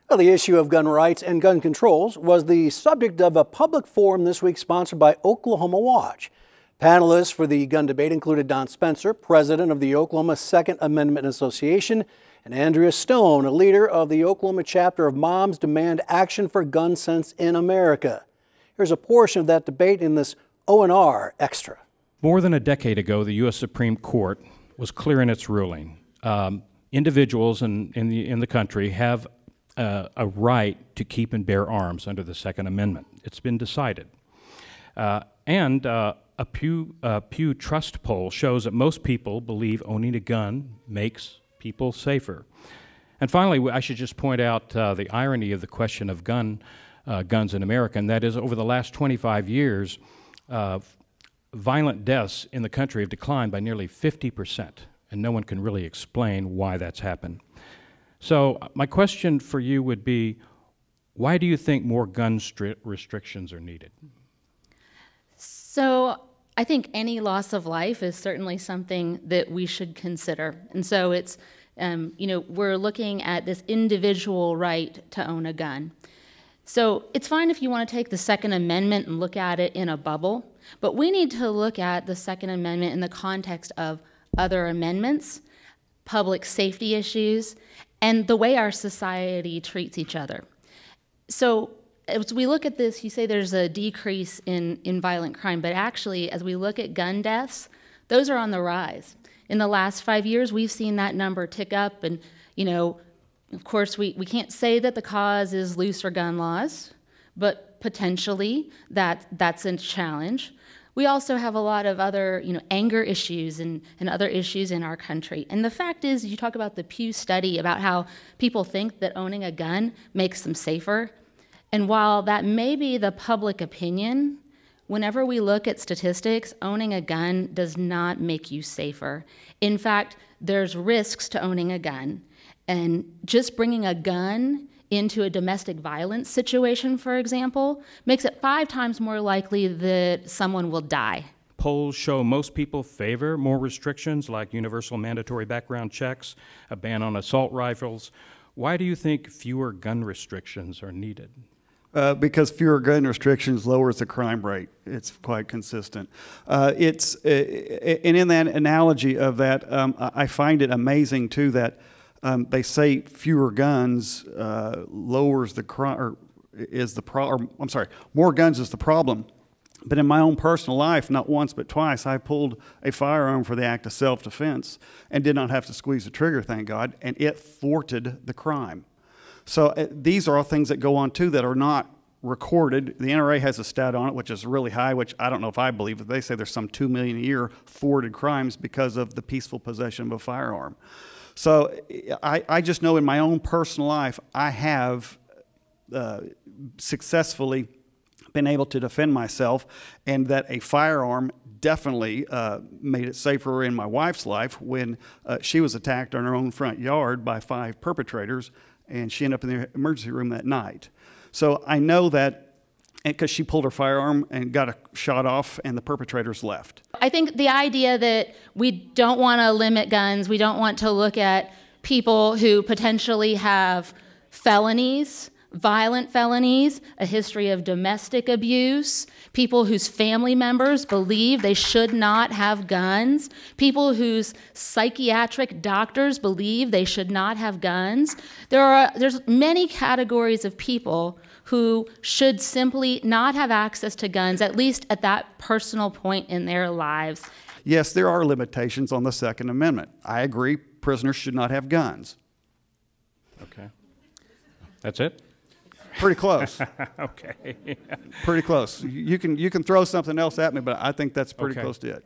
Well, the issue of gun rights and gun controls was the subject of a public forum this week sponsored by Oklahoma Watch. Panelists for the gun debate included Don Spencer, president of the Oklahoma Second Amendment Association, and Andrea Stone, a leader of the Oklahoma chapter of Moms Demand Action for Gun Sense in America. Here's a portion of that debate in this ONR Extra. More than a decade ago, the U.S. Supreme Court was clear in its ruling. Individuals in the country have a right to keep and bear arms under the Second Amendment. It's been decided. And a Pew Trust poll shows that most people believe owning a gun makes people safer. And finally, I should just point out the irony of the question of guns in America, and that is over the last 25 years, violent deaths in the country have declined by nearly 50%, and no one can really explain why that's happened. So my question for you would be, why do you think more gun restrictions are needed? So I think any loss of life is certainly something that we should consider. And so it's, we're looking at this individual right to own a gun. So it's fine if you want to take the Second Amendment and look at it in a bubble, but we need to look at the Second Amendment in the context of other amendments, public safety issues, and the way our society treats each other. So as we look at this, you say there's a decrease in violent crime, but actually, as we look at gun deaths, those are on the rise. In the last 5 years, we've seen that number tick up, and of course, we can't say that the cause is looser gun laws, but potentially that's a challenge. We also have a lot of other anger issues and other issues in our country. And the fact is, you talk about the Pew study about how people think that owning a gun makes them safer. And while that may be the public opinion, whenever we look at statistics, owning a gun does not make you safer. In fact, there's risks to owning a gun. And just bringing a gun into a domestic violence situation, for example, makes it 5 times more likely that someone will die. Polls show most people favor more restrictions like universal mandatory background checks, a ban on assault rifles. Why do you think fewer gun restrictions are needed? Because fewer gun restrictions lowers the crime rate. It's quite consistent. And in that analogy of that, I find it amazing too that they say fewer guns lowers the crime, or is the problem. I'm sorry, more guns is the problem. But in my own personal life, not once but twice, I pulled a firearm for the act of self-defense and did not have to squeeze the trigger, thank God, and it thwarted the crime. So these are all things that go on too that are not recorded. The NRA has a stat on it, which is really high, which I don't know if I believe it. They say there's some 2 million a year thwarted crimes because of the peaceful possession of a firearm. So I just know in my own personal life, I have successfully been able to defend myself, and that a firearm definitely made it safer in my wife's life when she was attacked in her own front yard by 5 perpetrators, and she ended up in the emergency room that night. So I know that because she pulled her firearm and got a shot off and the perpetrators left. I think the idea that we don't want to limit guns, we don't want to look at people who potentially have felonies, violent felonies, a history of domestic abuse, people whose family members believe they should not have guns, people whose psychiatric doctors believe they should not have guns. There's many categories of people who should simply not have access to guns, at least at that personal point in their lives. Yes, there are limitations on the Second Amendment. I agree, prisoners should not have guns. Okay. That's it? Pretty close. Okay. Pretty close. You can throw something else at me, but I think that's pretty Okay. close to it.